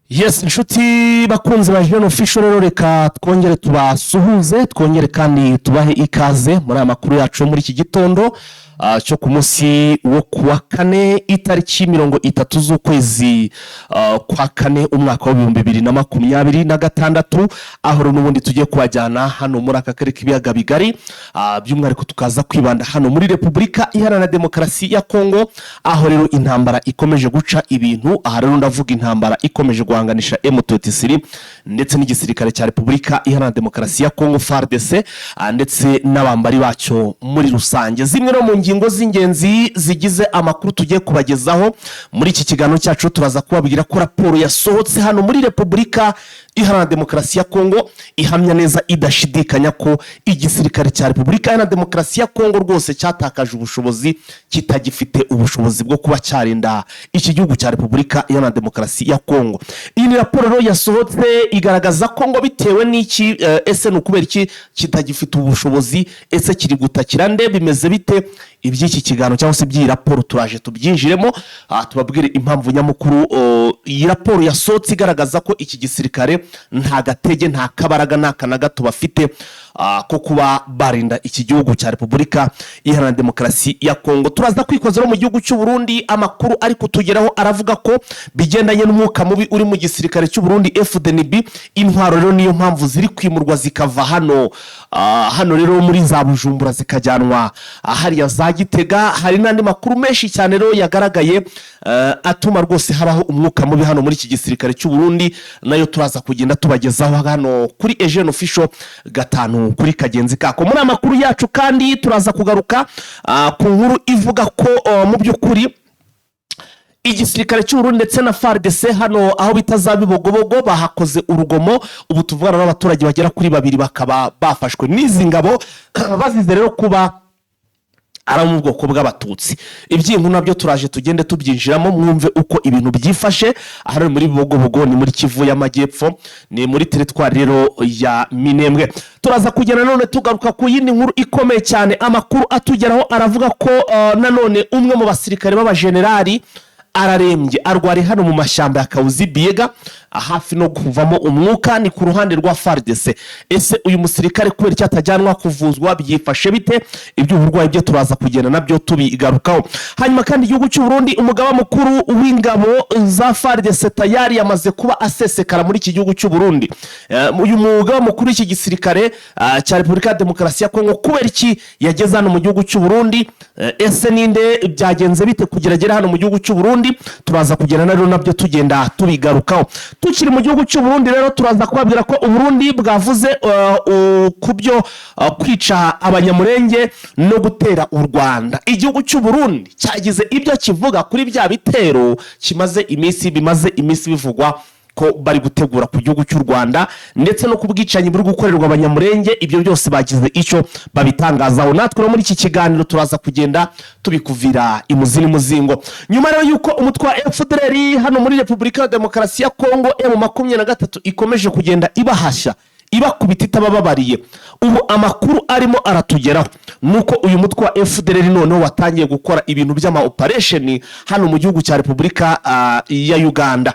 Yes, inshuti bakunze ba Jeune Official rero reka twongere tubasuhuze, twongere kandi tubahe ikaze muri amakuru yacu muri iki gitondo cyo ku munsi wo kuwa kane itariki 30 z'ukwezi kwa kane umwaka wa 2026 aho n'ubundi tugiye kubajyana hano muri aka karere k'ibiyaga bigari by'umwihariko tukaza kwibanda hano muri Repubulika Iharanira Demokarasi ya Kongo aho rero intambara ikomeje guca ibintu. Aha rero ndavuga intambara ikomeje guhanganisha M23 ndetse n'igisirikare cya Repubulika Iharanira Demokarasi ya Kongo FARDC ndetse n'abambari bacyo muri rusange. Zimwe no mu ngingo z'ingenzi zigize amakuru tugiye kubagezaho muri iki kiganiro cyacu turaza kubabwira ko raporo yasohotse hano muri Repubulika Iharanira Demokarasi ya Kongo ihamya neza idashidikanya ko igisirikare cya Repubulika Iharanira Demokarasi ya Kongo rwose cyatakaje ubushobozi, kitagifite ubushobozi bwo kuba cyarinda iki gihugu cya Repubulika Iharanira Demokarasi ya Kongo. Iyi ni raporo yasohotse igaragaza ko ngo bitewe n'iki ese n'ukubera iki kitagifite ubushobozi, ese kiri gutakira nde, bimeze bite? Iby'iki kiganiro cyangwa se by'iyi raporo turaje tubyinjiremo tubabwire impamvu nyamukuru. Iyi raporo yasohotse igaragaza ko iki gisirikare nta gatege nta kabaraga nta kanagato bafite ko kuba barinda iki gihugu cya Repubulika Iharanira Demokarasi ya Kongo. Turaza kwikozera mu gihugu cy'u Burundi, amakuru ari kutugeraho aravuga ko bigendanye n'umwuka mubi uri mu gisirikare cy'u Burundi FDNB, intwaro rero niyo mpamvu ziri kwimurwa zikava hano rero muri za Bujumbura zikajyanwa hariya za Gitega. Hari n'andi makuru menshi cyane rero yagaragaye atuma rwose habaho umwuka mubi hano muri iki gisirikare cy'u Burundi, nayo turaza kugenda tubagezaho hano kuri Jeune Official gatanu kuri kagenzi kako. Muri amakuru yacu kandi turaza kugaruka ku nkuru ivuga ko mu by'ukuri igisirikare cy'u Burundi ndetse na FARDC hano aho bitazabibogobogo bahakoze urugomo. Ubu tuvugana n'abaturage bagera kuri 2 bakaba bafashwe n'izi ngabo bazize rero kuba ara mu bwoko bw'abatutsi. Ibyintu nabyo turaje tugende tubyinjiramo mwumve uko ibintu byifashe. Aha muri Bogobogo ni muri Kivu y'Amajyepfo, ni muri teritwari rero ya Minembwe. Turaza kugena none tugaruka ku yindi nkuru ikomeye cyane. Amakuru atugeraho aravuga ko nanone umwe mu basirikare b'abajenerali ararembye arwari hano mu mashyamba ya Kauzi Biega hafi no kuvamo umwuka, ni ku ruhande rwa FARDC. Ese uyu musirikare kubera cyatajyanwa kuvuzwa byifashe bite? Iby'uburwayi byo turaza kugenda nabyo tubigarukaho. Hanyuma kandi igihugu cy'u Burundi umugaba mukuru w'ingabo za FARDC tayari yamaze kuba asesekara muri iki gihugu cy'u Burundi. Uyu mugaba mukuru w'iki gisirikare cya Repubulika Demokarasi ya Kongo kubera iki yageze hano mu gihugu cy'u Burundi? Ese ninde byagenze bite kugeragera hano mu gihugu cy'u Burundi? Turaza kugenda rero nabyo tugenda tubigarukaho. Tukiri mu gihugu cy'u Burundi rero turaza kubabwira ko u Burundi bwavuze kubyo kwica abanyamurenge no gutera u Rwanda. Igihugu cy'u Burundi cyagize ibyo kivuga kuri bya bitero bimaze iminsi bivugwa ko bari gutegura ku gihugu cy'u Rwanda ndetse no kubwicanyi buri gukorerwa abanyamurenge. Ibyo byose bagize icyo babitangazaho. Natwe muri iki kiganiro turaza kugenda tubikuvira imuzini muzingo. Nyuma rero yuko umutwe wa FDLR hano muri Repubulika ya Demokarasi ya Kongo M23 ikomeje kugenda ibahashya ibakubita itabababariye, ubu amakuru arimo aratugeraho nuko uyu mutwe wa FDLR noneho watangiye gukora ibintu by'ama operation hano mu gihugu cya Repubulika ya Uganda.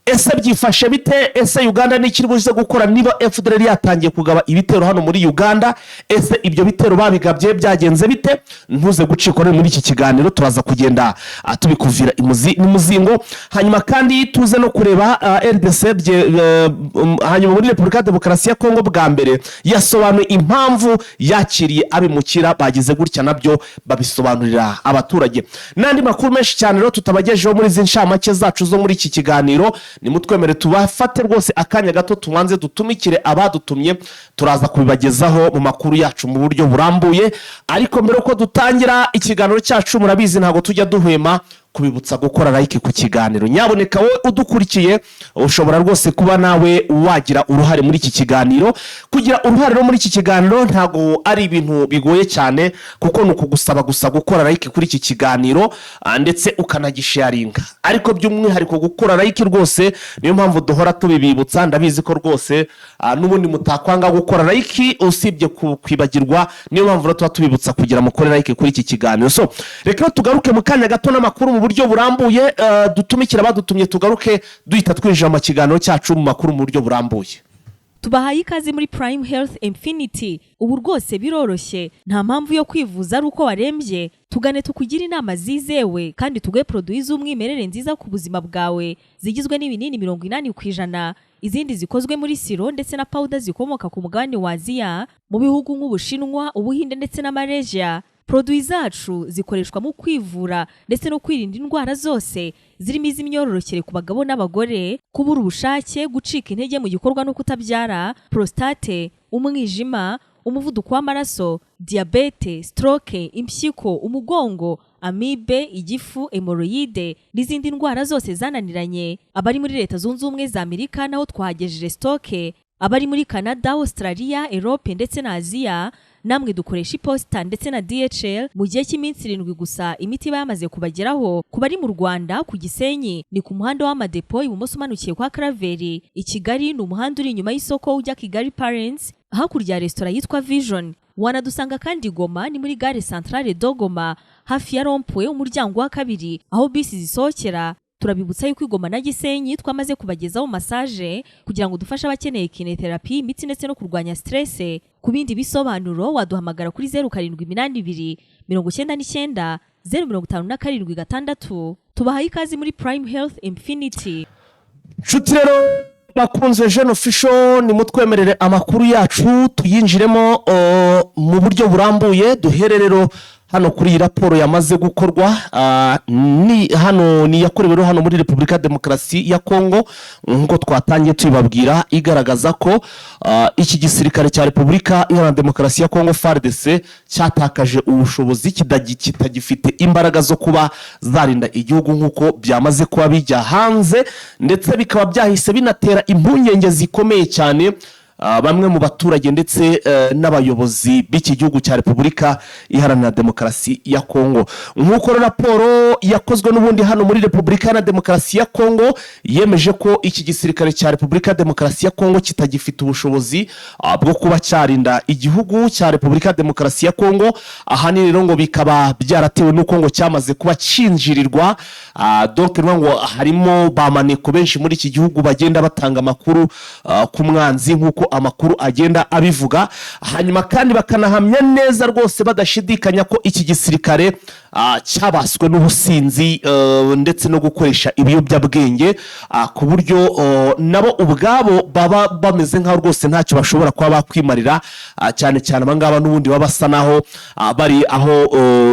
Ese byifashe bite? Ese Uganda ni kiri buze gukora niba FDLR yatangiye kugaba ibitero hano muri Uganda? Ese ibyo bitero babigabye byagenze bite? Ntuze gucikora muri iki kiganiro turaza kugenda tubikuvira imuzingo. Hanyuma kandi tuze no kureba RDC hanyuma muri Repubulika Demokarasi ya Kongo bwa mbere yasobanuye impamvu yakiriye abimukira bagize gutya, nabyo babisobanurira abaturage. Nandi makuru menshi cyane rero tutabagejeho muri zinshamake zacu zo muri iki kiganiro. Ni mutwemere tubafate rwose akanya gato tumanze dutumikire abadutumye, turaza kubibagezaho mu makuru yacu mu buryo burambuye. Ariko mbere ko dutangira ikiganiro cyacu murabizi ntago tujya duhwema kubibutsa gukora like ku kiganiro. Nyaboneka we udukurikiye ushobora rwose kuba nawe wagira uruhare muri iki kiganiro. Kugira uruhare muri iki kiganiro ntago ari ibintu bigoye cyane, kuko nuko gusaba gusa gukora like kuri iki kiganiro ndetse ukanagisharinga. Ariko by'umwihariko gukora like rwose niyo mpamvu duhora tubibibutsa. Ndabizi ko rwose n'ubundi mutakwanga gukora like usibye kwibagirwa, niyo mpamvu tuba tubibutsa kugira mukore like kuri iki kiganiro. So reka tugaruke mu kanya gato n'amakuru buryo burambuye. Dutumikira badutumye tugaruke duhita twinjira mu kiganiro cyacu mu makuru mu buryo burambuye. Tubahaye ikaze muri Prime Health Infinity. Ubu rwose biroroshye, nta mpamvu yo kwivuza ari uko warembye. Tugane tukugira inama zizewe kandi tuguhe produits z'umwimerere nziza ku buzima bwawe, zigizwe n'ibinini 80%, izindi zikozwe muri siro ndetse na powder zikomoka ku mugabane wa Aziya, mu bihugu nk'Ubushinwa, Ubuhinde ndetse na Malaysia. Produits zacu zikoreshwa mu kwivura ndetse no kwirinda indwara zose, zirimo iz'imyororokere ku bagabo n'abagore, kubura ubushake, gucika intege mu gikorwa no kutabyara, prostate, umwijima, umuvuduko w'amaraso, diabete, stroke, impyiko, umugongo, amibe, igifu, hemorrhoide n'izindi ndwara zose zananiranye. Abari muri Leta Zunze Ubumwe za Amerika naho twahagejeje stoke, abari muri Canada, Australia, Europe ndetse na Aziya namwe dukoresha iposita ndetse na DHL mu gihe cy'iminsi 7 gusa. Imiti bayamaze kubageraho. Ku bari mu Rwanda, ku Gisenyi ni ku muhanda w'amadepo ibumoso umanukiye kwa Karaveri. I Kigali ni umuhanda uri inyuma y'isoko ujya Kigali Parents, hakurya ya restaurant yitwa Vision. Wanadusanga kandi Goma ni muri gare centrale Dogoma hafi ya Rompwe umuryango wa kabiri aho bisi zisohokera. Turabibutsa yuko Goma na Gisenyi twamaze kubagezaho massage kugira ngo dufashe abakeneye kinetherapy, imiti ndetse no kurwanya stress. Ku bindi bisobanuro waduhamagara kuri 0782 99 057 Tubahaye ikaze muri Prime Health Infinity. Nshuti rero bakunze Jeune Official, ni mutwemerere amakuru yacu tuyinjiremo mu buryo burambuye. Duhererero hano kuri raporo yamaze gukorwa ni hano ni yakorewe hano muri Repubulika Demokarasi ya Kongo, nko twatangiye tubabwira, igaragaza ko iki gisirikare cya Repubulika Iharanira Demokarasi ya Kongo FARDC cyatakaje ubushobozi, kitagifite imbaraga zo kuba zarinda igihugu nkuko byamaze kuba bijya hanze, ndetse bikaba byahise binatera impungenge zikomeye cyane bamwe mu baturage ndetse n'abayobozi b'iki gihugu cya Repubulika Iharanira Demokarasi ya Kongo. Nk'uko raporo yakozwe n'ubundi hano muri Repubulika Iharanira Demokarasi ya Kongo yemeje ko iki gisirikare cya Repubulika Demokarasi ya Kongo kitagifite ubushobozi bwo kuba cyarinda igihugu cya Repubulika Demokarasi ya Kongo. Ahanini rero ngo bikaba byaratewe n'uko ngo cyamaze kuba cinjirirwa, donc ngo harimo bamaneko benshi muri iki gihugu bagenda batanga amakuru ku mwanzi nk'uko amakuru agenda abivuga, hanyuma kandi bakanahamya neza rwose badashidikanya ko iki gisirikare cyabaswe n'ubusinzi ndetse no gukoresha ibiyobyabwenge, ku buryo nabo ubwabo baba bameze nkaho rwose ntacyo bashobora kuba bakwimarira, cyane cyane abangaba n'ubundi babasa naho bari aho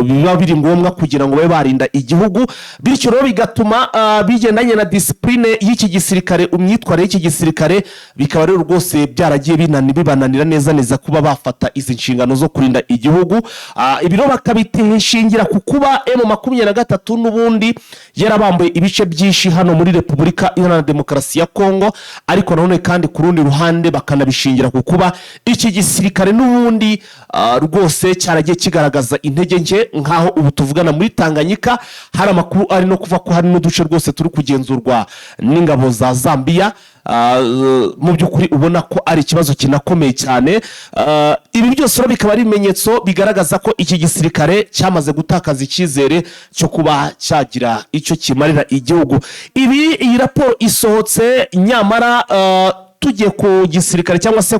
biba biri ngombwa kugira ngo babe barinda igihugu. Bityo rero bigatuma bigendanye na discipline y'iki gisirikare, umyitwarire y'iki gisirikare, bikaba rero rwose byaragiye bibananira neza kuba bafata izi nshingano zo kurinda igihugu. Ibiro bakabiteshingira ku kuba M23 n'ubundi yarabambuye ibice byinshi hano muri Repubulika Iharanira Demokarasi ya Kongo, ariko nanone kandi ku rundi ruhande bakanabishingira ku kuba iki gisirikare n'ubundi rwose cyaragiye kigaragaza intege nke, nkaho ubu tuvugana muri Tanganyika hari amakuru ari no kuva ko hari n'uduce rwose turi kugenzurwa n'ingabo za Zambia. Mu byukuri ubona ko ari ikibazo kinakomeye cyane. Ibi byose bikaba ari ibimenyetso bigaragaza ko iki gisirikare cyamaze gutakaza icyizere cyo kuba cyagira icyo kimarira igihugu. Iyi raporo isohotse, nyamara tugiye ku gisirikare cyangwa se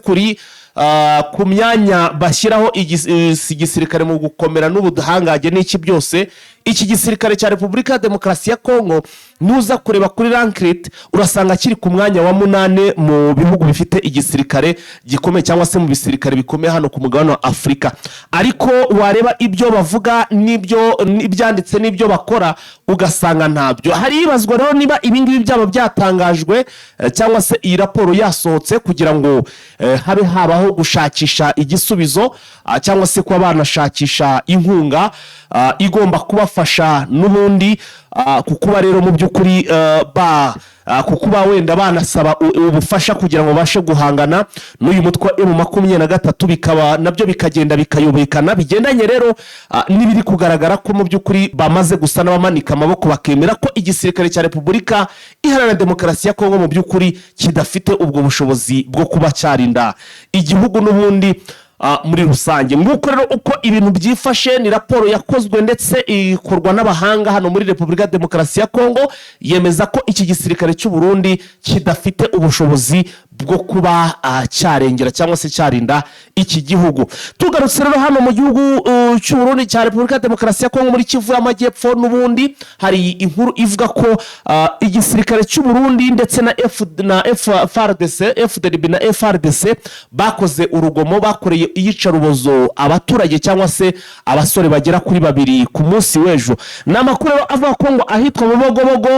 ku myanya bashyiraho igisirikare mu gukomera n'ubudahangarge n'iki byose, iki gisirikare cya Repubulika Demokarasi ya Kongo nuza kureba kuri ranked urasanga kiri ku mwanya wa 8 mu bihugu bifite igisirikare gikomeye cyangwa se mu bisirikare bikomeye hano ku mugabane wa Afrika. Ariko wareba ibyo bavuga n'ibyo ibyanditse n'ibyo bakora ugasanga ntabyo. Hari ibazwa rero niba ibingibi byaba byatangajwe cyangwa se iyi raporo yasohotse kugira ngo habe habaho gushakisha igisubizo cyangwa se kuba banashakisha inkunga igomba kubafasha n'ubundi kukuba rero mu byukuri kukuba wenda banasaba ubufasha kugira ngo bashe guhangana n'uyu mutwe M23, bikaba nabyo bikagenda bikayobekana bigendanye rero nibiri kugaragara ko mu byukuri bamaze gusa n'abamanika amaboko bakemera ko igisirikare cya Repubulika Iharanira Demokarasi ya Kongo mu byukuri kidafite ubwo bushobozi bwo kuba cyarinda igihugu n'ubundi. muri rusange. Nguko rero uko ibintu byifashe ni raporo yakozwe ndetse ikorwa n'abahanga hano muri Repubulika Demokarasi ya Kongo, yemeza ko iki gisirikare cy'u Burundi kidafite ubushobozi bwo kuba cyarengera cyangwa se cyarinda iki gihugu. Tugarutse rero hano mu gihugu cy'u Burundi cya Repubulika Demokarasi ya Kongo muri Kivu y'Amajyepfo n'ubundi, hari inkuru ivuga ko igisirikare cy'u Burundi ndetse na FDLB na FARDC bakoze urugomo, bakoreye iyicarubozo abaturage cyangwa se abasore bagera kuri 2 ku munsi w'ejo. N'amakuru avuga ko ngo ahitwa mu Bogobogo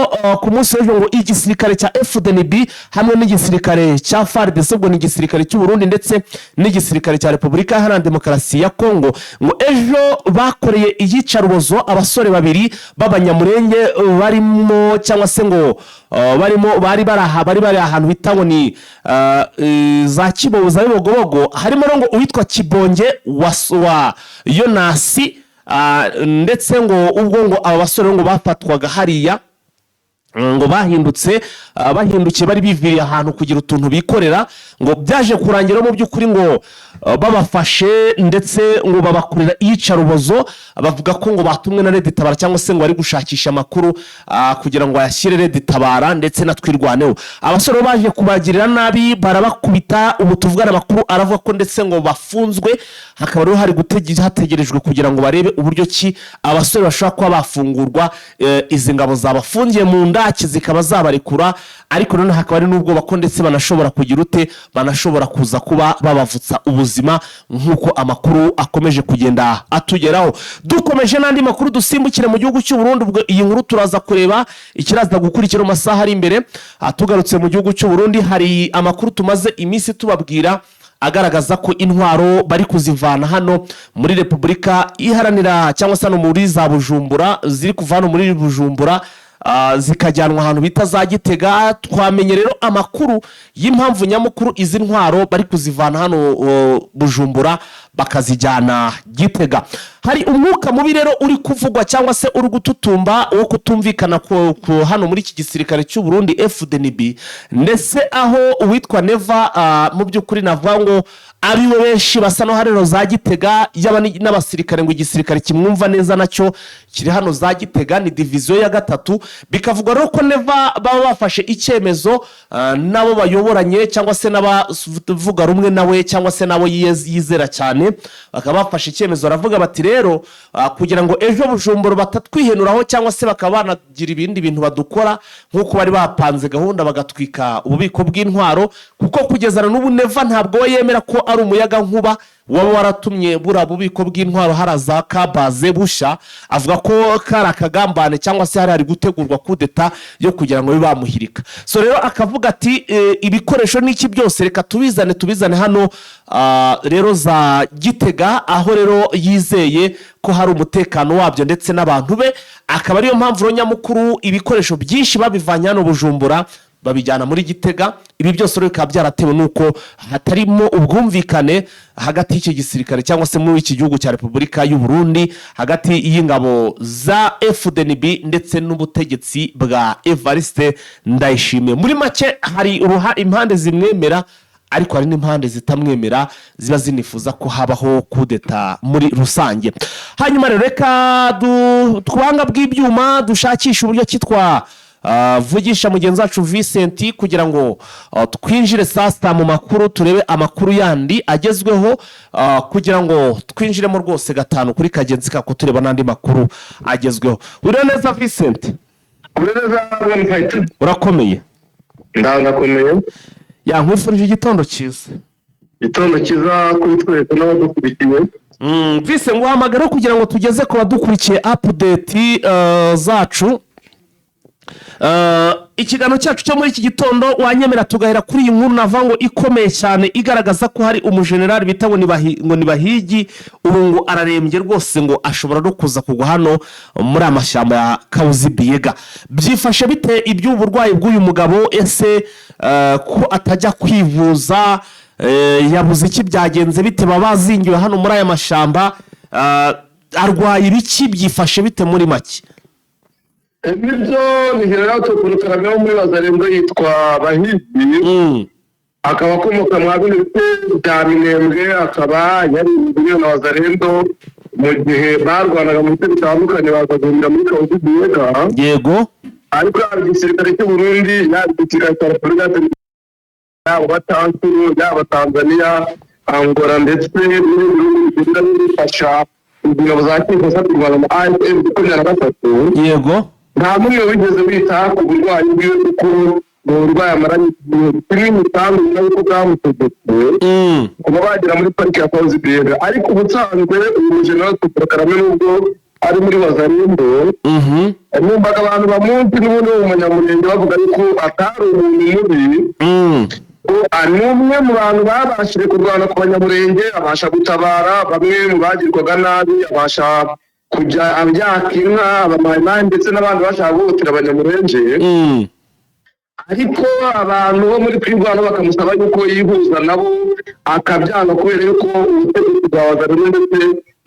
ku munsi w'ejo ngo igisirikare cya FDLB hamwe n'igisirikare cya FARDC, ubwo ni igisirikare cy'u Burundi ndetse n'igisirikare cya Repubulika Iharanira Demokarasi ya Kongo, ngo ejo bakoreye iyicarubozo abasore 2 b'abanyamurenge barimo cyangwa se ngo bari bari ahantu bita ngo ni za Kiboza y'Bogobogo, harimo ngo uwitwa Kibonge wa Yonasi, ndetse ngo ubwo ngo aba basore ngo bafatwaga hariya ngo bahindukiye bari biviriye ahantu kugira utuntu bikorera, ngo byaje kurangira mu by'ukuri ngo babafashe ndetse ngo babakorera iyicarubozo, bavuga ko ngo batumwe na Red Tabara cyangwa se ngo bari gushakisha amakuru kugira ngo ayashyire Red Tabara ndetse na Twirwaneho. Abasore baje kubagirira nabi barabakubita, ubu tuvugana amakuru aravuga ko ndetse ngo bafunzwe, hakaba rero hari hategerejwe kugira ngo barebe uburyo ki abasore bashobora kuba bafungurwa, izi ngabo zabafungiye mu ndaki zikaba zabarekura, ariko none hakaba ari n'ubwo bako ndetse banashobora kugira banashobora kuza kuba babavutsa ubuzima, nk'uko amakuru akomeje kugenda atugeraho. Dukomeje n'andi makuru dusimbukire mu gihugu cy'u Burundi, ubwo iyi nkuru turaza kureba ikiraza gukurikira mu masaha ari imbere. Tugarutse mu gihugu cy'u Burundi, hari amakuru tumaze iminsi tubabwira agaragaza ko intwaro bari kuzivana hano muri Repubulika Iharanira cyangwa se no muri za Bujumbura, ziri kuva hano muri Bujumbura zikajyanwa ahantu bita za Gitega. Twamenye rero amakuru y'impamvu nyamukuru izi ntwaro bari kuzivana hano Bujumbura bakazijyana Gitega. Hari umwuka mubi rero uri kuvugwa cyangwa se uri gututumba wo kutumvikana ko hano muri iki gisirikare cy'u Burundi FDLB, ndetse aho uwitwa Neva mu by'ukuri navuga ngo ari we benshi basa no harero za Gitega n'abasirikare, ngo igisirikare kimwumva neza nacyo kiri hano za Gitega, ni diviziyo ya 3. Bikavuga rero ko Neva baba bafashe icyemezo nabo bayoboranye cyangwa se n'abavuga rumwe nawe cyangwa se nabo yizera cyane, bakaba bafashe icyemezo baravuga bati rero kugira ngo ejo Bujumbura batatwihenuraho cyangwa se bakaba banagira ibindi bintu badukora, nk'uko bari bapanze gahunda bagatwika ububiko bw'intwaro, kuko kugezana n'ubu Neva ntabwo yemera ko ari umuyaga nkuba waba waratumye bura bubiko bw'intwaro haraza kabaze busha. Avuga ko kari akagambane cyangwa se hari gutegurwa kudeta yo kugira ngo bibamuhirika. So rero akavuga ati ibikoresho n'iki byose reka tubizane hano rero za Gitega, aho rero yizeye ko hari umutekano wabyo ndetse n'abantu be. Akaba ariyo mpamvu nyamukuru ibikoresho byinshi babivanye hano Bujumbura babijyana muri Gitega. Ibi byose rero bikaba byaratewe nuko hatarimo ubwumvikane hagati y'iki gisirikare cyangwa se muri iki gihugu cya Repubulika y'u Burundi, hagati y'ingabo za FDLB ndetse n'ubutegetsi bwa Evariste Ndayishimiye. Muri make hari impande zimwemera, ariko hari n'impande zitamwemera ziba zinifuza ko habaho kudeta muri rusange. Hanyuma rero reka twanga bw'ibyuma dushakisha uburyo kitwa vugisha mugenzi wacu Vincent kugira ngo twinjire sasa mu makuru, turebe amakuru yandi agezweho, kugira ngo twinjiremo rwose gatanu kuri kagenzi kako tureba n'andi makuru agezweho. Uri neza Vincent? Urakomeye? Ndakomeye. Ya nkwifurije igitondo cyiza. Igitondo cyiza kuri twese n'abadukurikiye. Vincent nguhamagara kugira ngo tugeze ku badukurikiye update zacu. Ikiganiro cyacu cyo muri iki gitondo wanyemera tugahera kuri iyi nkuru navango ikomeye cyane igaragaza ko hari umujenerali bita ngo ni Bahigi, ubu ngo ararembye rwose, ngo ashobora no kuza kugwa hano muri amashyamba ya Kauzibiega. Byifashe bite iby'uburwayi bw'uyu mugabo? Ese ko atajya kwivuza, yabuze iki, byagenze bite babazingiwe hano muri aya mashyamba? Arwaye ibiki? Byifashe bite muri make? Nibyo ni general tukurukaraga muri Bazarendo yitwa Bahigi. akaba akomoka mu bice bya Minembwe, akaba yari umugore na Wazalendo mu gihe barwanaga mu bice bitandukanye bakagumira muri Kabuzi Biega. Yego. Ariko igisirikare cy'u Burundi igisirikare cya Repubulika yaba Tanzania, yaba Tanzania, Angola ndetse n'ibindi bihugu bifasha ingabo za Kinshasa kurwana na AFC gukorera gatatu. Yego. Nta n'umwe wigeze wita ku burwayi bwiwe kuko uburwayi amaranye kimwe mutandu n'uko bwamutegetse kuba bagera muri pariki ya Kabuzi Biega. Ariko ubusanzwe uyu General Tupakarame nubwo ari muri Wazalendo numvaga abantu bamunsi n'ubundi umunyamurenge bavuga yuko atari umuntu mubi. Ari umwe mu bantu babashije kurwana ku banyamurenge, abasha gutabara bamwe mu bagirwaga nabi, abasha kujya abyaka inka abamayimayi ndetse n'abandi bashaka guhutira abanyamurenge. Ariko abantu bo muri kwirwano bakamusaba yuko yihuza nabo akabyanga kubera yuko ubutegetsi bwa Wazalendo ndetse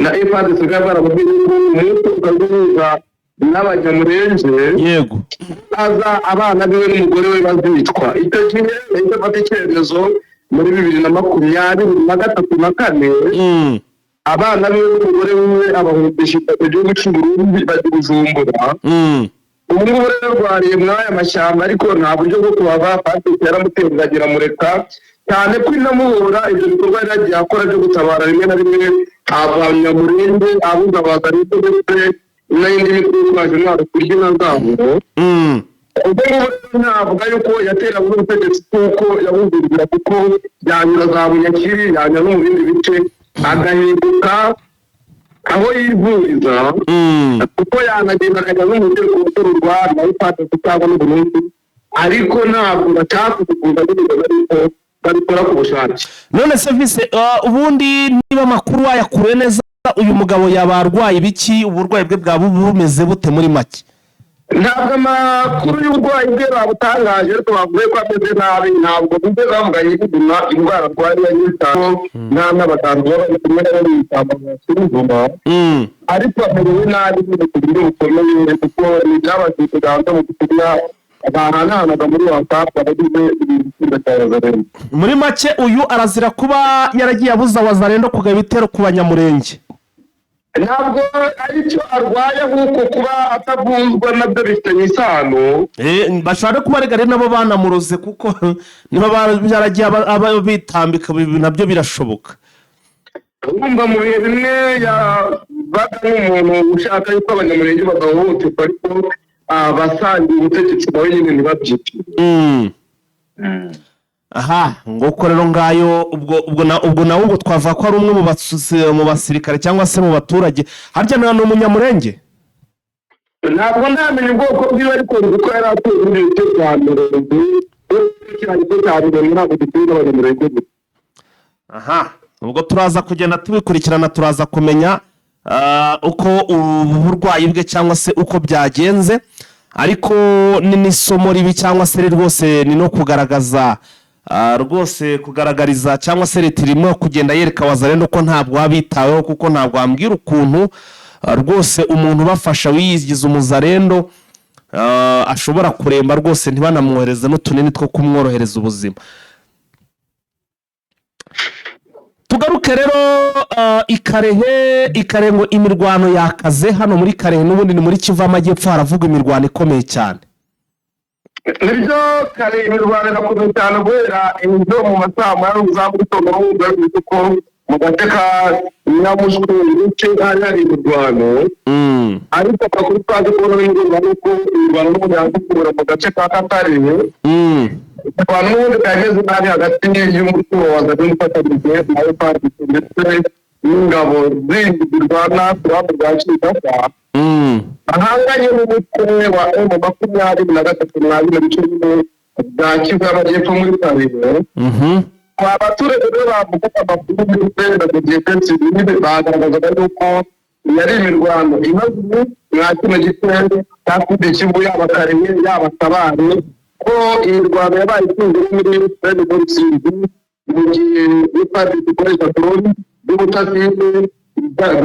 na FARDC bwaramubwiye yuko umunsi ukazuza n'abanyamurenge yego aza abana biwe n'umugore we bazicwa. Icyo gihe yahise afata icyemezo muri 2023 abana biwe n'umugore we abahungisha igihugu cy'u Burundi bajya Bujumbura. Ubu ngubu rero rwariye mw'aya mashyamba ariko nta buryo bwo kuhava. Patrick yaramuteruragira mureka cyane ko inamuhura ibyo bikorwa yari yagiye akora byo gutabara rimwe na rimwe abanyamurenge abuza Wazalendo ndetse n'indi mitwe yitwaje intwaro kurya inka zabo. Ubwo ngubu navuga yuko yatera muri ubutegetsi kuko yabuzurira kuko yanyura za Bunyakiri, yanyura no mu bindi bice agahinduka aho yivuriza kuko yanagenda akajya no mu rwego rw'urwa na FARDC cyangwa n'u Burundi, ariko ntabwo bacyakuvuga ariko babikora ku bushake. None service ubundi niba amakuru wayakuye neza uyu mugabo yabarwaye ibiki, uburwayi bwe bwa bumeze bute muri make? Ntabwo amakuru y'uburwayi bwe babutangaje ariko bavuye ko ameze nabi. Ntabwo bumve bamuganye kuguma indwara arwaye y'itano nta n'abaganga bari kumwe nabo bitambaza ariko amerewe nabi ku buryo bukomeye kuko n'ibyabashije kuganza mu kugira bahananaga muri WhatsApp bagize ibintu cya Wazalendo. Muri make uyu arazira kuba yaragiye abuza Wazalendo kugaba ibitero ku banyamurenge. Ntabwo aricyo arwaye nk'uko kuba atavuzwa nabyo bifitanye isano. Bashobora kuba regare nabo banamuroze kuko niba byaragiye bitambika nabyo birashoboka. Urumva mu bihe bimwe yabaga nk'umuntu ushaka yuko abanyamurenge bagahohoterwa ariko basangiye ubutegetsi nawe nyine ntibabyitire. Aha ngoko rero ngayo ubwo nawe twavuga ko ari umwe mu basirikare cyangwa se mu baturage. Harya ni umunyamurenge? Ntabwo ndamenya ubwoko bwiwe ariko nzi ko yari atuye muri icyo cyambere ntabwo dutuye n'abanyamurenge. Aha ubwo turaza kugenda tubikurikirana, turaza kumenya uko uburwayi bwe cyangwa se uko byagenze, ariko ni n'isomo ribi cyangwa se rwose ni no kugaragaza rwose kugaragariza cyangwa se leta irimo kugenda yereka Wazalendo ko ntabwo wabitaweho kuko ntabwo wambwira ukuntu rwose umuntu ubafasha wiyigize umuzalendo ashobora kuremba rwose ntibanamwohereze n'utunini two kumworohereza ubuzima. Tugaruke rero Ikarehe ngo imirwano yakaze hano muri Karehe, n'ubundi ni muri Kivu Amajyepfo haravuga imirwano ikomeye cyane. Nibyo Karehe imirwano irakomeye cyane kubera inzo mu masaha za mu gitondo n'ubundi kuko mu gace ka Nyamushwe ibice hari imirwano. Ariko amakuru twaje kubona n'imirwano nuko imirwano n'ubundi yandukura mu gace ka Katare. Abantu n'ubundi kageze nabi hagati y'umutwe wa Wazalendo ufatanyije na FARDC ndetse n'ingabo zindi zirwana ku ruhande rwa Kinshasa. Ahanganye n'umutwe wa M23 mu bice bimwe bya Kivu Amajyepfo muri Karehe. Abaturage rero bavuga amakuru y'uko bagiye kenshi bagaragazaga yuko yari imirwano imaze mwa kino gice cya Kivu yaba Karehe yaba Kabare, ko imirwano yabaye ikunze muri Rusizi mu gihe FARDC ikoresha drone y'ubutasi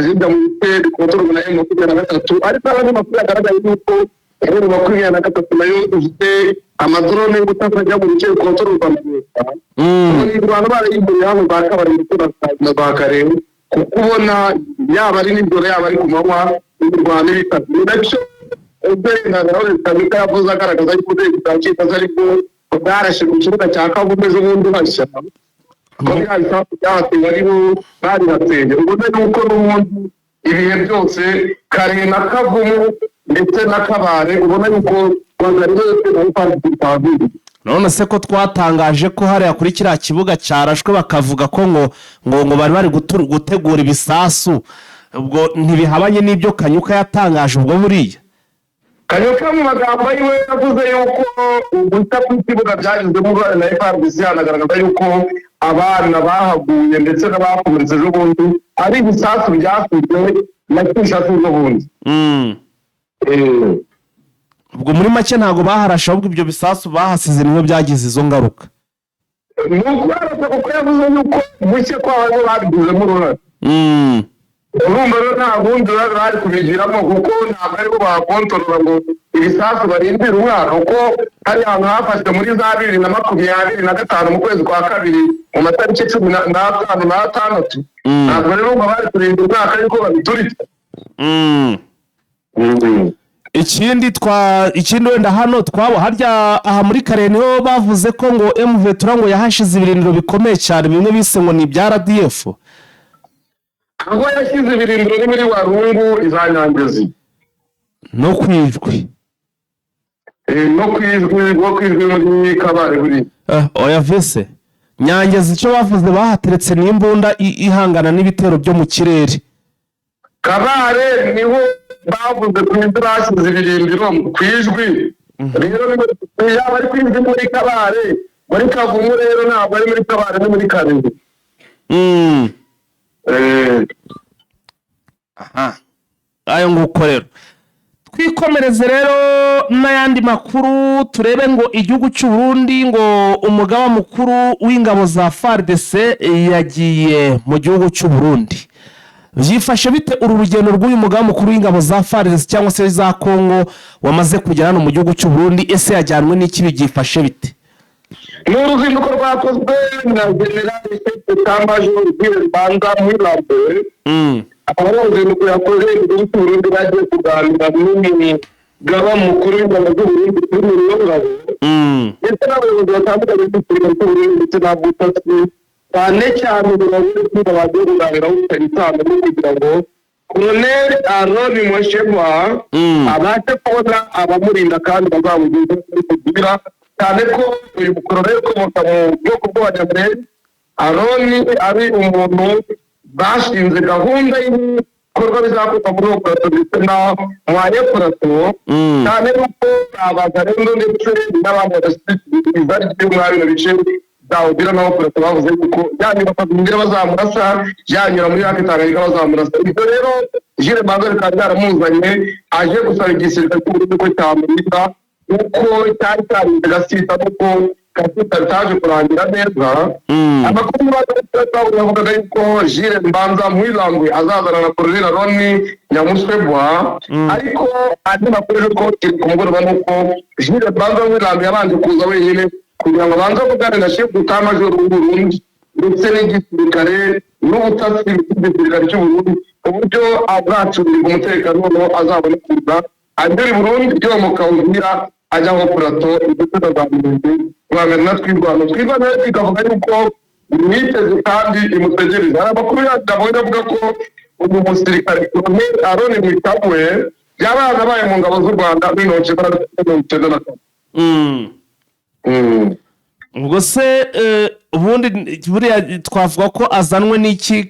zida mu bice bikontorwa na M23, ariko abanyamakuru bagaragaye yuko rero makumyabiri na gatatu nayo dufite amadrone yo gutaka ajya mu bice bikontororwa na leta mu Rwanda barayiguriye hano za Kabari ndetse na za Karenga kuko ubona yaba ari nijoro yaba ari ku manywa mu Rwanda bitatu nacyo uburenganzira leta niko yavuze agaragaza yuko uburenganzira bw'ikazi ariko bwarashe mu kibuga cya Kavumu ejo bundi bashya ko byabisasu byahatewe aribo barihateye ubona yuko n'ubundi ibihe byose Kare na Kavumu ndetse na Kabare ubona yuko Rwanda rwose na pariki zitandukanye. none se ko twatangaje ko hariya kuri kiriya kibuga cyarashwe bakavuga ko ngo bari gutegura ibisasu ubwo ntibihabanye n'ibyo Kanyuka yatangaje ubwo buriya Kanyuka mu magambo yiwe yavuze yuko ubuta bw'ikibuga byagizwemo uruhare na FARDC anagaragaza yuko abana bahaguye ndetse n'abakomeretse ejo bundi ari ibisasu byasizwe na Kinshasa ejo bundi. ubwo muri make ntabwo baharashe ahubwo ibyo bisasu bahasize niho byagize izo ngaruka. Nuko yarasa kuko yavuze yuko buke ko abantu babigizemo uruhare. Urumva rero nta bundi bari kubigiramo kuko ntabwo aribo bakontorora ngo ibisasu barindira umwaka kuko hari ahantu hafashwe muri za 2025 mu kwezi kwa kabiri mu matariki 15 n'atandatu ntabwo rero bari kurindira umwaka ariko babituritse. ikindi wenda hano harya aha muri Kare niho bavuze ko ngo M23 ngo yahashize ibirindiro bikomeye cyane bimwe bise ngo ni ibya RDF. aho yashyize ibirindiro ni muri Warungu izanyangezi no kwijwi muri Kabare buri oya vese Nyangezi icyo bavuze bahateretse n'imbunda ihangana n'ibitero byo mu kirere. Kabare niho bavuze ko bashyize ibirindiro kwijwi rero yaba ari kwijwi muri Kabare muri Kavumu rero ntabwo ari muri Kabare no muri Karenga. ayo nguko rero twikomereze rero n'ayandi makuru turebe ngo igihugu cy'u Burundi ngo umugaba mukuru w'ingabo za FARDC yagiye mu gihugu cy'u Burundi. Byifashe bite uru rugendo rw'uyu mugaba mukuru w'ingabo za FARDC cyangwa se za Kongo wamaze kugera hano mu gihugu cy'u Burundi ese yajyanwe n'iki byifashe bite? Ni uruzinduko rwakozwe na General Major Banza Mwilambo. Uruzinduko yakoze mu gihugu cy'u Burundi bagiye kuganira n'umugaba mukuru w'ingabo z'u Burundi kuri uyu ngabo ndetse n'abayobozi batandukanye b'igisirikare cy'u Burundi ndetse n'abutasi cyane cyane biravuga bagiye kuganiraho cyane kugira ngo Colonel Aaron Mosheba abashe kubona abamurinda kandi bazamugeza kugira cyane ko uyu mukorere ukomoka mu bwoko bw'abanyamurenge Aaron ari umuntu bashinze gahunda y'ibikorwa bizakorwa muri operato ndetse na mwaye operato cyane nuko abazarendo ndetse n'abandi badashyigikiye izari ry'umwari mu bice Dawudira na operato bavuze yuko yanyura bakazungira bazamurasa yanyura muri yake Tanganyika bazamurasa. Ibyo rero Jules Banza kandi yaramuzanye aje gusaba igisirikare cy'Uburundi ko cyamurika uko cyari cyarinze gasita nuko gasita cyaje kurangira neza. Amakuru bavugaga yuko Jules Banza Mwilambo azazana na Colonel Aaron Nyamuswebwa ariko andi makuru ko ku mugoroba nuko Jules Banza Mwilambo yabanje kuza wenyine kugira ngo banze kugana na chef d'état major w'u Burundi ndetse n'igisirikare n'ubutasi bw'igisirikare cy'u Burundi uburyo azacungira umutekano no azabona kuza agera i Burundi byo mu Kawugira ajya mu plato ndetse n'abandi bangana twirwano ikavuga yuko mwiteze kandi imutegereza. Amakuru yandabona avuga ko uyu musirikare Colonel Aaron Mwitabwe yabaye abaye mu ngabo z'u Rwanda n'intoki baratandukanye. ubwo se ubundi buriya twavuga ko azanwe n'iki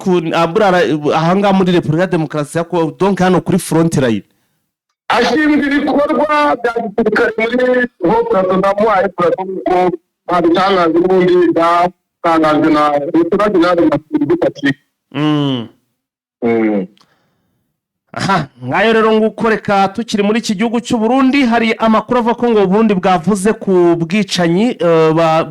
ahangaha muri Repubulika ya Demokarasi ya Kongo donc hano kuri front line ashinzwe ibikorwa bya gisirikare muri operato ndamwaye operato ko babitangaje n'ubundi byatangajwe na Lieutenant General Masudi Patrick. ngayo rero nguko reka tukiri muri iki gihugu cy'u Burundi hari amakuru avuga ko ngo Burundi bwavuze ku bwicanyi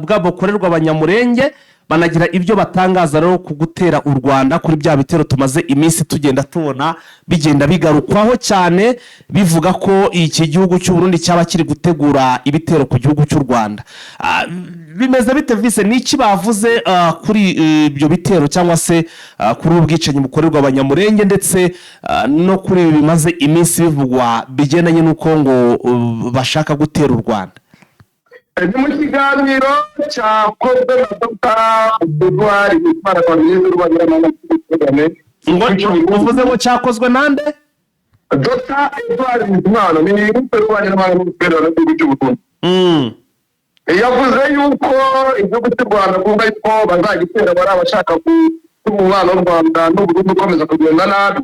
bwabukorerwa abanyamurenge banagira ibyo batangaza rero ku gutera u Rwanda kuri bya bitero tumaze iminsi tugenda tubona bigenda bigarukwaho cyane bivuga ko iki gihugu cy'u Burundi cyaba kiri gutegura ibitero ku gihugu cy'u Rwanda. Bimeze bite vise niki bavuze kuri ibyo bitero cyangwa se kuri ubwicanyi bukorerwa abanyamurenge ndetse no kuri bimaze iminsi bivugwa bigendanye n'uko ngo bashaka gutera u Rwanda? Ni mu kiganiro cyakozwe na Dr. Edouard Bizimana Rwanda Rwanda ngo uvuze ngo cyakozwe nande? Dr. Edouard Bizimana ni Minisitiri w'Ububanyi n'Amahanga w'igihugu cy'u Burundi. Yavuze yuko igihugu cy'u Rwanda kuvuga yuko bazagitera bari abashaka umubano w'u Rwanda n'Uburundi ukomeza kugenda nabi.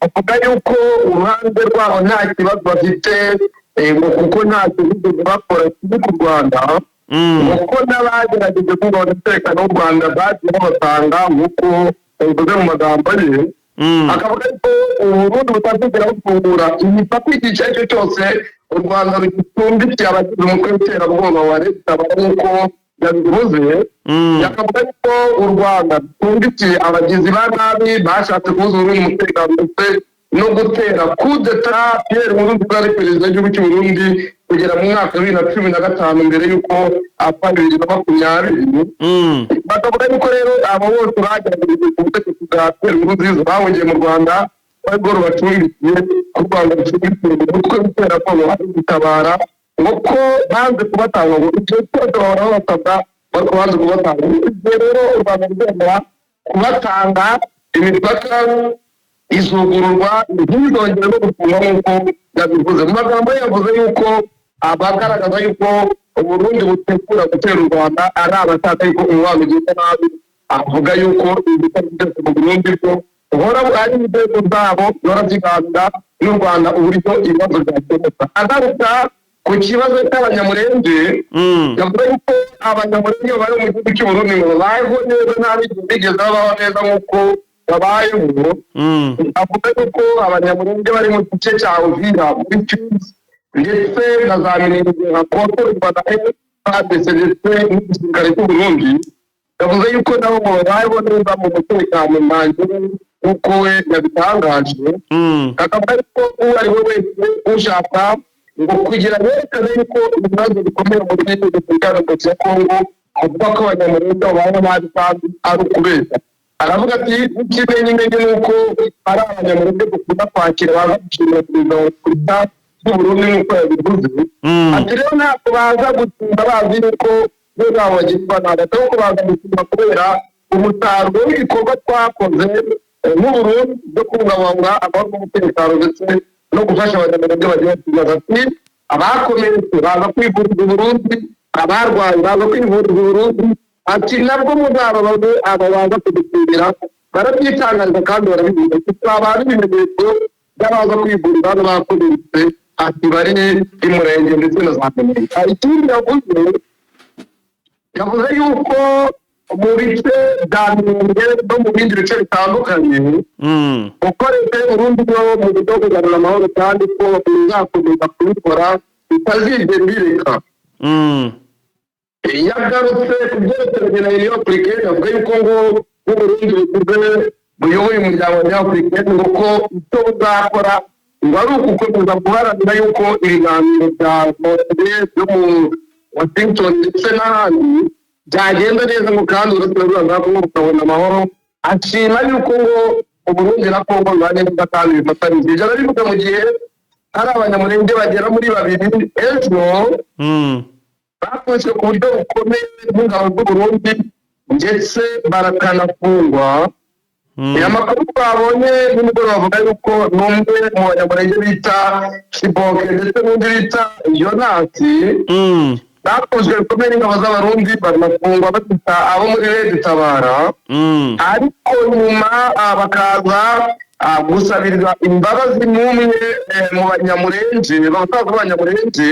Avuga yuko uruhande rwabo nta kibazo bafite kuko nta kibazo bakora kiri ku Rwanda, kuko n'abagerageje kubona umutekano w'u Rwanda bagiye babasanga nk'uko bivuze mu magambo ye. Akavuga ko Uburundi butazigera bufungura imipaka igice icyo cyose u Rwanda rucumbikiye abagize umutwe w'iterabwoba wa leta nk'uko yabivuze. Yakavuga ko u Rwanda rucumbikiye abagizi ba nabi bashatse kubuza Uburundi umutekano ndetse no gutera kudeta Pierre Nkurunziza ari perezida w'igihugu cy'u Burundi kugera mu mwaka wa 2015 mbere y'uko apfa 2020. Bakavuga yuko rero abo bose bagerageje ubutegetsi bwa Pierre Nkurunziza bahungiye mu Rwanda barwo rubacumbikiye ku Rwanda rucumbikiye umutwe w'iterabwoba gutabara ngo banze kubatanga ngo ibyo cyose bahora basabwa bariko banze kubatanga. Rero u Rwanda rugomba kubatanga imipaka izugururwa ntizongere no gufunga nk'uko yabivuze. Mu magambo yavuze yuko abagaragaza yuko Uburundi butegura gutera u Rwanda ari abashaka yuko umubano ugenda nabi. Avuga yuko ibitaro byose mu Burundi byo uhora ari inzego zabo zora ziganira n'u Rwanda uburyo ibibazo byakemuka. Agaruka ku kibazo cy'abanyamurenge yavuze yuko abanyamurenge bari mu gihugu cy'u Burundi ngo babayeho neza nta bigeze babaho neza nk'uko babayeho. Avuga yuko abanyamurenge bari mu gice cya Uvira muri Kivu ndetse na za Minembwe nka Kongo Rwanda FARDC ndetse n'igisirikare cy'u Burundi. Yavuze yuko nabo babayeho neza mu mutekano ntangere nk'uko we yabitangaje. Akavuga yuko uwo ari we wese ushaka ngo kugira yerekane yuko ibibazo bikomeye mu gihugu cya Kongo avuga ko abanyamurenge babayeho nabi kandi ari ukubeshya. Aravuga ati ikimenyimenyi nuko ari abanyamurenge dukunda kwakira baza gushimira perezida wa Repubulika y'u Burundi nk'uko yabivuze. Ati rero ntabwo baza gutsinda bazi yuko bo nabo bagirwa nabi, ahubwo baza gutsinda kubera umusaruro w'ibikorwa twakoze nk'Uburundi byo kubungabunga amahoro n'umutekano ndetse no gufasha abanyamurenge bagiye batugaza. Ati abakomeretse baza kwivuriza Uburundi, abarwaye baza kwivuriza Uburundi. Ati nabwo muzababaze aba baza kudutsindira barabyitangariza kandi barabivuga. Tukaba ari ibimenyetso by'abaza kwivuriza hano bakomeretse. Ati bari i Murenge ndetse na za Minembwe. Ikindi yavuze yuko mu bice bya Minembwe no mu bindi bice bitandukanye uko leta y'Uburundi no mu buryo bwo kugarura amahoro kandi ko bizakomeza kubikora bitazigera bireka. Yagarutse ku byerekeranye na Union Africaine avuga yuko ngo Uburundi buyoboye umuryango wa Union Africaine ngo ko icyo buzakora ngo ari ukukomeza guharanira yuko ibiganiro bya Montreal byo mu Washington ndetse n'ahandi byagenda neza ngo kandi urasabwa ko bukabona amahoro. Ashima yuko ngo Uburundi na Kongo bane neza kandi bifatanyije. Ibyo arabivuga mu gihe hari abanyamurenge bagera muri 2 ejo bafunzwe ku buryo bukomeye n'ingabo z'Uburundi ndetse barakanafungwa. Amakuru twabonye nimugoroba bavuga yuko n'umwe mu banyamurenge bita Kiboke ndetse n'undi bita Yonasi bafunzwe bikomeye n'ingabo z'Abarundi baranafungwa batita abo muri Red Tabara. Ariko nyuma bakaza gusabirwa imbabazi n'umwe mu banyamurenge basaza b'abanyamurenge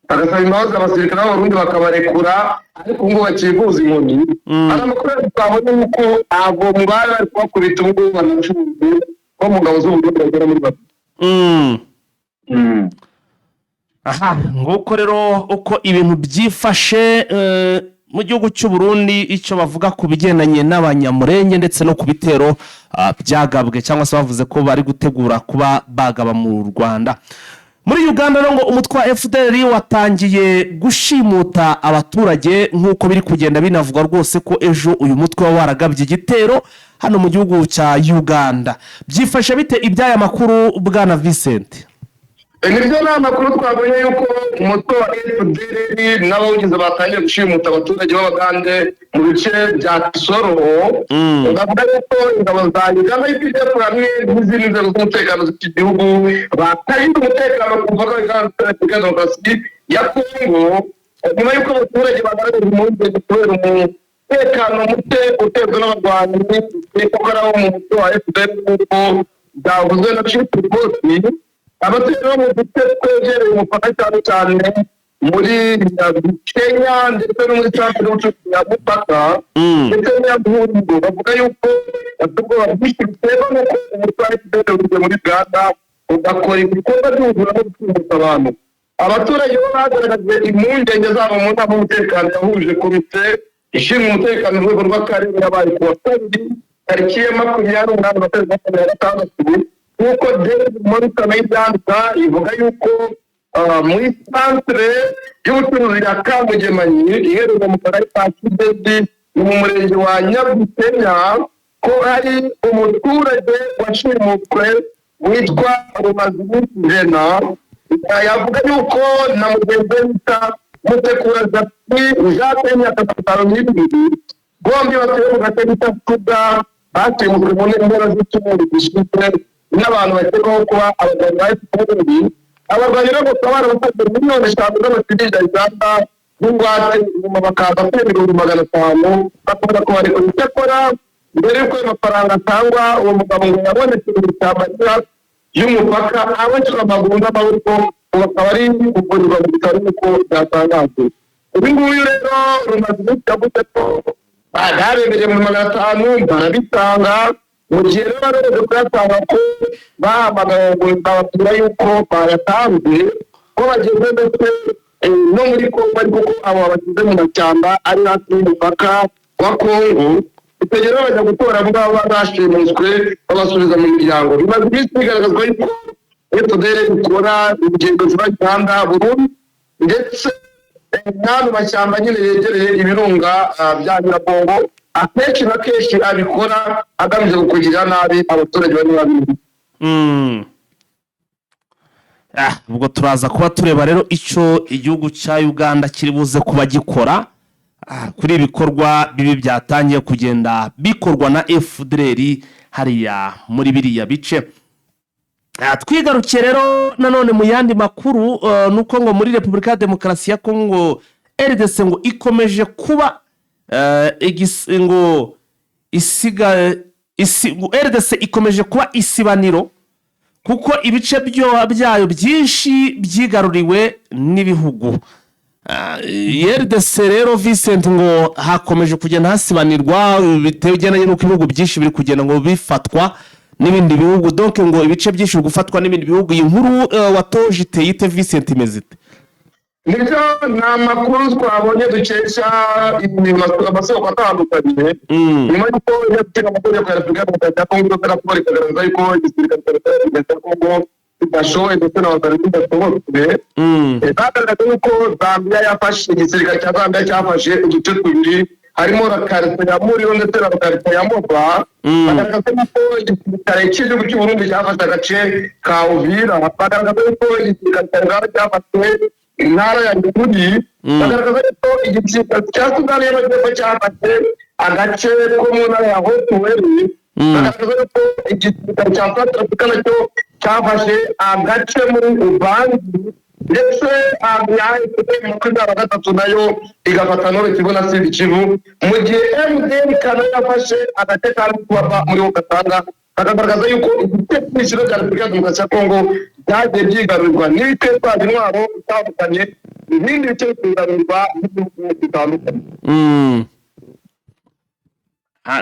bagasaba imbabazi abasirikare b'Abarundi bakabarekura ariko ngo bakivuza inkoni. Hari amakuru twabonye yuko abo mubari bari kubakubita ubwo banacuruze ko mu ngabo z'Uburundi bagera muri 2. Aha nguko rero uko ibintu byifashe mu gihugu cy'u Burundi icyo bavuga ku bigendanye n'abanyamurenge ndetse no ku bitero byagabwe cyangwa se bavuze ko bari gutegura kuba bagaba mu Rwanda. Muri Uganda ngo umutwe wa FDLR watangiye gushimuta abaturage nk'uko biri kugenda binavugwa rwose ko ejo uyu mutwe waragabye igitero hano mu gihugu cya Uganda. Byifashe bite ibyaya makuru bwana Vincent? Nibyo na makuru twabonye yuko umutwe wa FDLR n'abawugize batangiye gushimuta abaturage b'Abagande mu bice bya Kisoro. Ndavuga yuko ingabo za Uganda ifite hamwe n'izindi nzego z'umutekano z'iki gihugu batarinda umutekano ku mupaka wa Demokarasi ya Kongo nyuma y'uko abaturage bagaragaje impungenge kubera umutekano muke uterwa n'abarwanyi b'ikokora bo mu mutwe wa FDLR byavuzwe na Chief Rwose. Abaturage bo mu duce twegereye umupaka cyane cyane muri Kenya ndetse no muri Centre y'ubucuruzi ya mupaka ndetse n'iya Buhungu bavuga yuko batubwo babishyizeho nuko umutwe wa FDLR uje muri Uganda ugakora ibikorwa by'ubujura no gushimuta abantu. Abaturage bo bagaragaje impungenge zabo mu nama y'umutekano yahuje komite ishinzwe umutekano mu rwego rw'akarere yabaye ku wa kabiri tariki ya 28/6 nk'uko David Morrison yandika ivuga yuko muri centre y'ubucuruzi ya Kamugemanyi iherereye mu karere ka Kigezi mu murenge wa Nyabusenya ko hari umuturage washimuswe witwa Rumazimana yavuga yuko na mugenzi wita Mutekura Jacques Nyakataro bombi batuye mu gace bita Kuda batimuwe mu ntara z'icyumweru gishize n'abantu bakekwaho kuba abagabo ba FDLR. Abarwanyi rero bakaba barabasabye miliyoni 5 z'amashiringi ya Uganda n'ingwate mu bakaza kuri 500 bakora ko bari kubikora mbere y'uko amafaranga atangwa uwo mugabo ngo yabonetse mu cyamanya y'umupaka abacura amaguru n'amaboko bakaba ari kugurirwa mu bitaro uko byatangajwe. Ubu ngubu rero rumaze yavuze ko bagarebereye mu 500 barabitanga mu gihe rero bareze kuyatanga ko bahamagaye ngo bababwira yuko bayatanze ko bageze ndetse no muri Kongo ariko ko abo bagize mu mashyamba ari hafi y'umupaka wa Kongo utegera bajya gutora bwabo bazashimuswe babasubiza mu miryango. Bimaze iminsi bigaragazwa yuko FDLR ikora urugendo ziba Uganda Burundi ndetse n'abantu mashyamba nyine yegereye ibirunga bya Nyiragongo akenshi na kenshi abikora agamije kugirira nabi abaturage bari babiri. Ubwo turaza kuba tureba rero icyo igihugu cya Uganda kiri buze kuba gikora kuri ibikorwa bibi byatangiye kugenda bikorwa na FDLR hariya muri biriya bice. Twigarukiye rero nanone mu yandi makuru nuko ngo muri Repubulika ya Demokarasi ya Kongo RDC ngo ikomeje kuba RDC ikomeje kuba isibaniro kuko ibice byayo byinshi byigaruriwe n'ibihugu. RDC rero Vincent ngo hakomeje kugenda hasibanirwa bitewe n'uko ibihugu byinshi biri kugenda ngo bifatwa n'ibindi bihugu, donc ngo ibice byinshi gufatwa n'ibindi bihugu. Iyi nkuru watoje iteyite Vincent imezite? Nibyo na makuru twabonye dukesha amasoko atandukanye nyuma y'uko yatsinda amategeko ya Repubulika ya Kongo raporo ikagaragaza yuko igisirikare cya Kongo kidashoboye ndetse n'abasirikare bidashobotse. Bagaragaza yuko Zambia yafashe igisirikare cya Zambia cyafashe uduce tubiri harimo Rakarita ya Muriyo ndetse na Rakarita ya Moba. Bagaragaza yuko igisirikare cy'igihugu cy'u Burundi cyafashe agace ka Uvira. Bagaragaza yuko igisirikare cya Uganda cyafashe intara ya Nyamuri. Bagaragaza yuko igisirikare cya Sudani y'Amajyepfo cyafashe agace ko mu ntara ya Hotuweli. Bagaragaza yuko igisirikare cya South Africa nacyo cyafashe agace muri Ubangi ndetse M23 nayo igafata Nord Kivu na Sud Kivu, mu gihe MDM kana yafashe agace ka Rwanda muri Katanga. Bagaragaza yuko igitekerezo cya Repubulika ya Demokarasi ya Kongo byagiye byigarurirwa n'ibitezwa intwaro bitandukanye n'ibindi bice byigarurirwa n'ibihugu bitandukanye.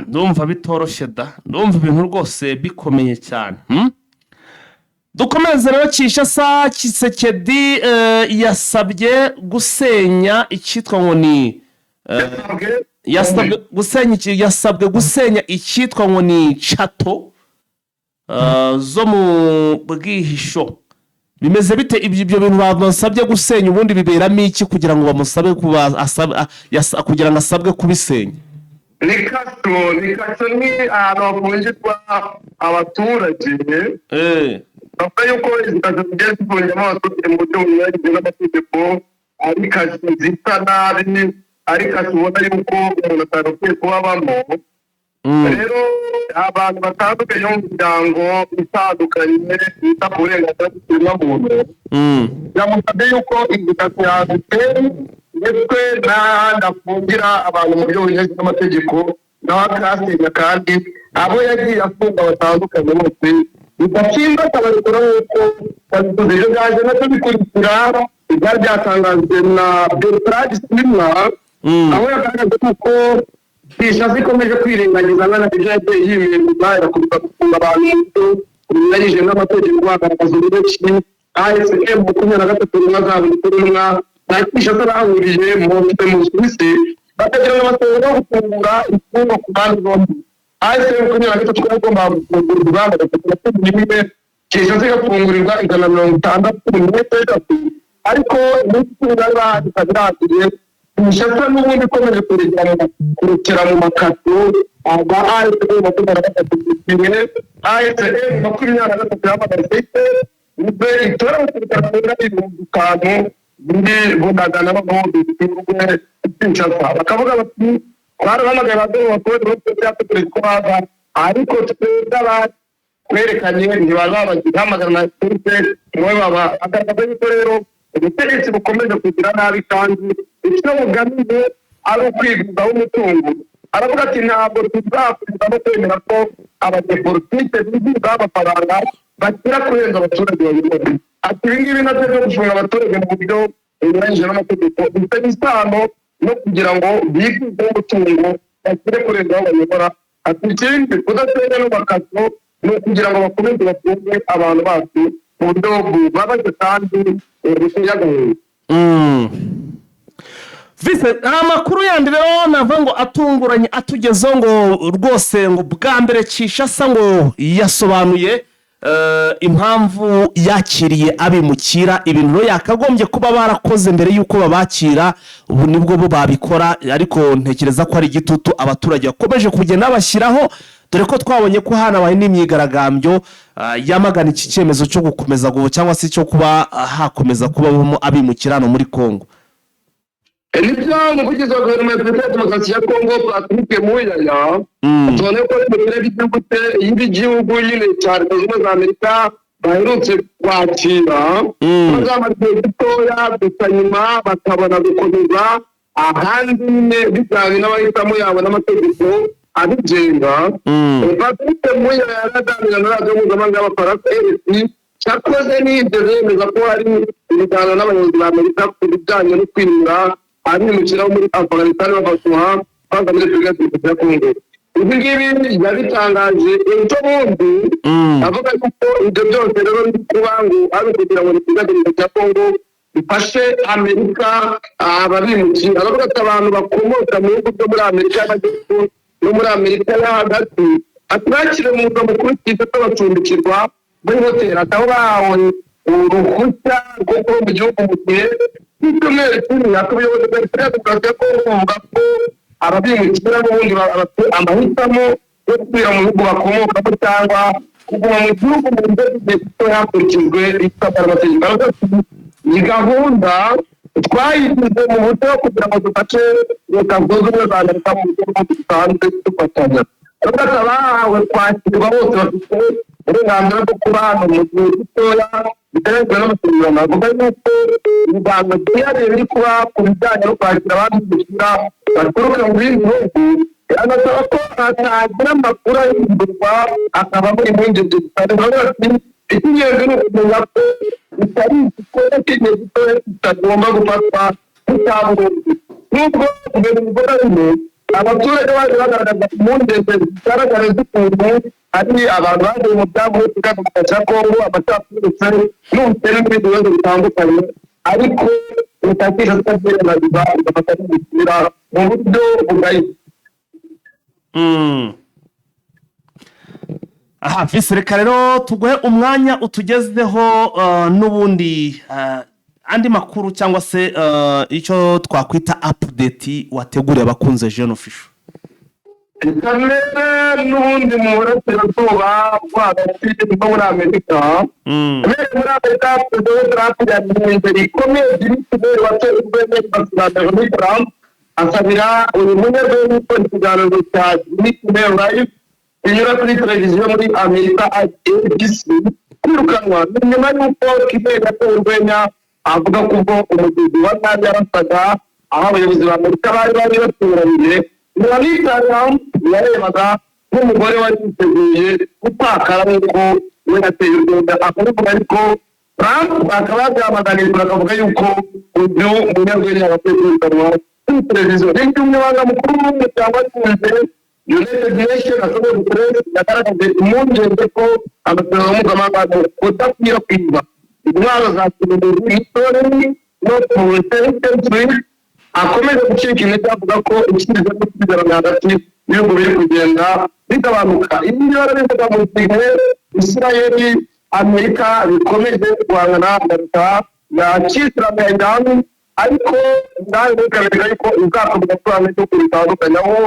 Ndumva bitoroshye da, ndumva ibintu rwose bikomeye cyane. Dukomeze rero Kinshasa. Tshisekedi yasabye gusenya icyitwa ngo ni yasabwe gusenya icyitwa ngo ni chateau zo mu bwihisho. Bimeze bite ibyo bintu bamusabye gusenya, ubundi biberamo iki kugira ngo bamusabe kugira ngo asabwe kubisenya? Ni kaso ni ahantu hafungirwa abaturage. Bavuga yuko izi kaso zigiye zifungiramo abaturage mu buryo bunyuranyije n'amategeko, ari kaso zisa nabi, ari kaso ubona yuko umuntu atagakwiye kuba abamo. Rero abantu batandukanye mu miryango itandukanye bita ku burenganzira bw'ikiremwamuntu yamusabye yuko izi kaso yazitera ndetse n'ahandi afungira abantu mu buryo bunyuranyije n'amategeko nawe akahasenya, kandi abo yagiye afunga batandukanye bose bidashinga akababikora nk'uko babikoze. Ibyo byaje nabyo bikurikira ibyari byatangajwe na Bertrand Bisimwa, aho yagaragaje ko Kinshasa ikomeje kwirengagiza nkana ibyo yagiye yimeza yakubita gufunga abantu binyuranyije n'amategeko, bagaragaza uburyo ki ASM 23 intumwa zabo n'intumwa na Kinshasa bahuriye mu Suisse bakagira n'amategeko yo gufungura imfungwa ku mpande zombi. ASM 23 yagomba gufungura urugamba rwo nimwe Kinshasa igafungurirwa 163, ariko n'ikindi bari bakagira Kinshasa n'ubundi ikomeje kurukira mu makato aba ASM 23 ASM 23 y'amadasite nibe itora gukurikirana n'ibintu ndi bunagana n'abahondo b'urwe Kinshasa. Bakavuga bati barahamagaye abagabo bakora bose byategereje ko baza, ariko twebwe twerekanye ntibazabahamagara na polisi mwe baba agaragaza yuko rero ubutegetsi bukomeje kugira nabi, kandi icyo bugamije ari ukwiguzaho umutungo. Aravuga ati ntabwo tuzakuriza no kwemera ko abanyepolitike bigizaho amafaranga bashyira kurenza abaturage babibona. Ati ibi ngibi nabyo byo gufunga abaturage mu buryo bunyuranyije n'amategeko bifite isano no kugira ngo biguzeho umutungo bashyire kurenza aho bayobora. Ati ikindi kudasenya n'amakaso ni ukugira ngo bakomeze bafunge abantu bacu mu buryo bubabaje kandi buteye agahinda. Vise amakuru yandi rero navuga ngo atunguranye atugezeho ngo rwose ngo bwa mbere Kinshasa ngo yasobanuye impamvu yakiriye abimukira, ibintu rero yakagombye kuba barakoze mbere y'uko babakira, ubu nibwo bo babikora, ariko ntekereza ko ari igitutu abaturage bakomeje kugenda bashyiraho, dore ko twabonye ko hanabaye n'imyigaragambyo yamagana iki cyemezo cyo gukomeza cyangwa se cyo kuba hakomeza kubamo abimukira hano muri Kongo. Nibyo umuvugizi wa guverinoma ya demokarasi ya Kongo Patrick Muyaya tubona ko igihugu nyine cya Leta Zunze Ubumwe za Amerika baherutse kwakira bazamariye gitoya gusa nyuma bakabona gukomeza ahandi nyine bijyanye n'abahitamo yabo n'amategeko abigenga. Patrick Muyaya yaraganira na radiyo mpuzamahanga y'abafaransa RFI, cyakoze n'ibyo bemeza ko hari ibiganiro n'abayobozi ba Amerika ku bijyanye no kwimura abimukira muri Afghanistan bafashwa bagamije Repubulika ya Kongo. Ibi ngibi yabitangaje ejo bundi avuga yuko ibyo byose rero biri kuba ngo ari kugira ngo Repubulika ya Kongo ifashe Amerika ababimukira. Abavuga ati abantu bakomoka mu bihugu byo muri Amerika y'Amajyepfo no muri Amerika yo hagati atwakire mu murwa mukuru Kinshasa bacumbikirwa muri hoteli, aho bahawe uruhushya rwo kuba mu gihugu mu gihe cy'icyumweru kimwe. Ubuyobozi bwa Repubulika ya Kongo buvuga ko ababimukira n'ubundi bafite amahitamo yo gusubira mu bihugu bakomokamo cyangwa kuguma mu gihugu mu buryo bw'igihe gito hakurikijwe ibisabwa n'amategeko. Iyi gahunda twayigize mu buryo kugira ngo dufashe Leta Zunze Ubumwe za Amerika mu buryo busanzwe dufatanya. Aravuga ati abahawe kwakirwa bose bafite uburenganzira bwo kuba hano mu gihe gitoya biterwa n'amasezerano. Avuga yuko ibiganiro byihariye biri kuba ku bijyanye no kwakira abandi bimukira baturuka mu bindi bihugu, anasaba ko hatagira amakuru ahindurwa akaba muri impungenge zitari. Aravuga ati icy'ingenzi ni ukumenya ko bitari igikorwa cy'igihe gitoya kitagomba gufatwa nk'icyaburundu. Nubwo mbere mu bikorwa bimwe abaturage baje bagaragaza impungenge zigaragara z'ukuntu hari abantu baje mu byabo bya Kongo amacakubiri n'ubukene n'ibindi bibazo bitandukanye, ariko utakisha sasa na biba utapata kugira mu buryo bugari. Aha visi reka rero tuguhe umwanya utugezeho n'ubundi andi makuru cyangwa se icyo twakwita update wateguriye abakunze Jeune Official. Kamere n'ubundi mu burasirazuba rwagati no muri Amerika. Muri Amerika Trump yagize ikomeye by'ibitego watojwe n'abaturage muri Trump asabira uyu munyarwenya gukora ikiganiro cya Nicolas Live inyura kuri televiziyo muri Amerika ABC kwirukanwa nyuma y'uko Kigali yatorwenya avuga ko umugizi wa nabi yarasaga aho abayobozi ba Amerika bari baturanye Trump yarebaga nk'umugore wari yiteguye gutakara nk'uko we yateye u Rwanda akavuga ariko Trump akaba yabyamaganirwa akavuga yuko uyu munyarwenya yakwiye kwirukanwa kuri televiziyo n'indi umunyamabanga mukuru w'umuryango w'abibumbye United Nations Association Press yagaragaje impungenge ko amasezerano mpuzamahanga udakwirakwiza intwaro za kirimbuzi n'istoreni no mu butegetsi akomeza gucika intege avuga ko ibisubizo byo kwigaragambya hagati y'ibihugu biri kugenda bigabanuka. Ibi rero bivuga mu gihe Isirayeli Amerika bikomeje guhangana na leta ya Kisilamu ya Iran ariko nawe bikagaragara yuko izakomeza kurana n'ibyo bitandukanye aho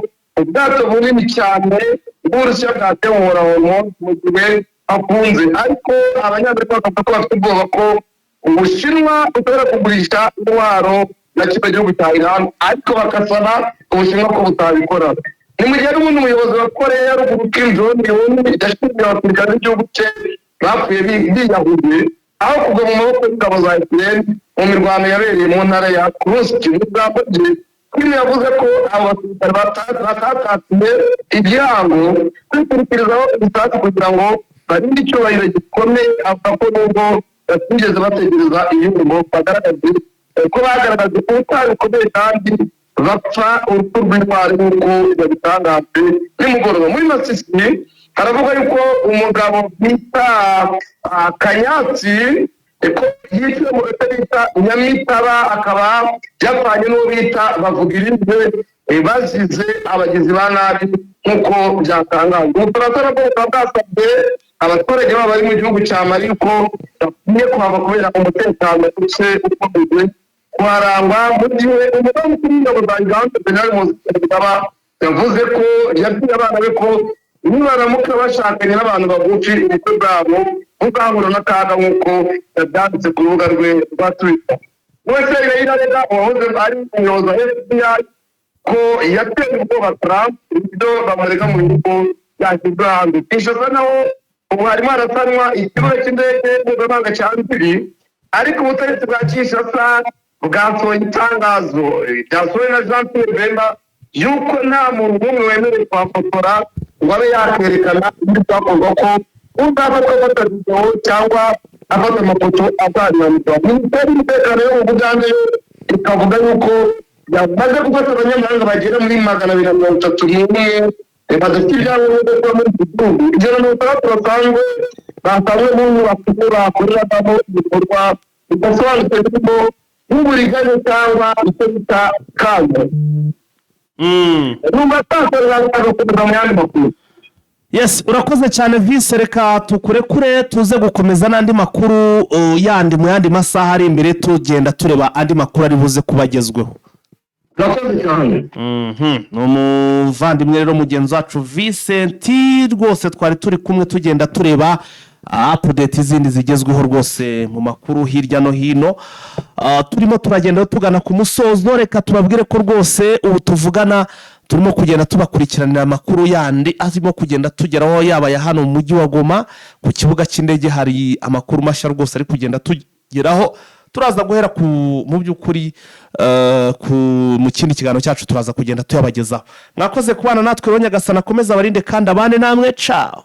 ubwato bunini cyane bw'Uburusiya bwatemura mu gihe hafunze ariko abanyamerika bakavuga ko bafite ubwoba ko Ubushinwa bushobora kugurisha intwaro na kino gihugu cya Iran ariko bakasaba Ubushinwa ko butabikora. Ni mu gihe n'ubundi umuyobozi wa Korea ya ruguru Kim Jong-un yashimiye abasirikare b'igihugu cye bapfuye biyahuye aho kugwa mu maboko y'ingabo za Ukraine mu mirwano yabereye mu ntara ya Kursk mu bwambo bwe. Kim yavuze ko abo basirikare batatatiye igihango kwikurikirizaho ibisasu kugira ngo barinde icyubahiro gikomeye avuga ko nubwo batigeze bategereza igihugu bagaragaje ko bagaragaje ubutwari bukomeye kandi bapfa urupfu rw'intwari nk'uko babitangaje nimugoroba. Muri Masisi haravuga yuko umugabo bita Kanyatsi ko yiciwe mu gace bita Nyamitaba akaba yapfanye n'uwo bita Bavugirinde bazize abagizi ba nabi nk'uko byatangajwe. Ubuturasara bwose bwasabye abaturage baba bari mu gihugu cya Mali ko bakwiye kuhava kubera umutekano ndetse ukomeye kuharangwa mu gihe umugaba mukuru w'ingabo za Uganda General Museveni yavuze ko yabwiye abana be ko nibaramuka bashakanye n'abantu bagufi ubukwe bwabo buzahura n'akaga nk'uko yabyanditse ku rubuga rwe rwa Twitter. Wese yirarega uwahoze ari umuyobozi wa FBI ko yateye ubwoba Trump ibyo bamurega mu bihugu byashyizwe hanze. Kinshasa naho ubu harimo harasanwa ikibuga cy'indege mpuzamahanga cya Entebbe ariko ubutegetsi bwa Kinshasa bwasohoye itangazo ryasohowe na Jean Pierre Bemba yuko nta muntu n'umwe wemerewe kuhafotora ngo abe yakwerekana ibyo byakorwa ko uzafata afata videwo cyangwa afata amafoto azanyanirwa. Minisiteri y'umutekano yo mu Bugande yo ikavuga yuko yamaze gufata abanyamahanga bagera muri 231 badafite ibyangombwa byo muri iki gihugu. Ijana na mirongo itandatu basanzwe basanzwe mu nyubako bakoreramo ibikorwa bidasobanutse birimo nk'uburiganya cyangwa icyo bita kaga. Numva atakorera gukomeza mu yandi makuru. Yes, urakoze cyane Vise, reka tukurekure tuze gukomeza n'andi makuru yandi mu yandi masaha ari imbere tugenda tureba andi makuru ari buze kubagezweho. Urakoze cyane. Umuvandimwe rero mugenzi wacu Vincent rwose twari turi kumwe tugenda tureba update izindi zigezweho rwose mu makuru hirya no hino. Turimo turagenda tugana ku musozo, reka tubabwire ko rwose ubu tuvugana turimo kugenda tubakurikiranira amakuru yandi azimo kugenda tugeraho yaba ya hano mu mujyi wa Goma ku kibuga cy'indege hari amakuru mashya rwose ari kugenda tugeraho. Turaza guhera ku mu by'ukuri mu kindi kiganiro cyacu turaza kugenda tuyabagezaho. Mwakoze kubana natwe Nyagasana akomeza abarinde kandi abane namwe. Ciao.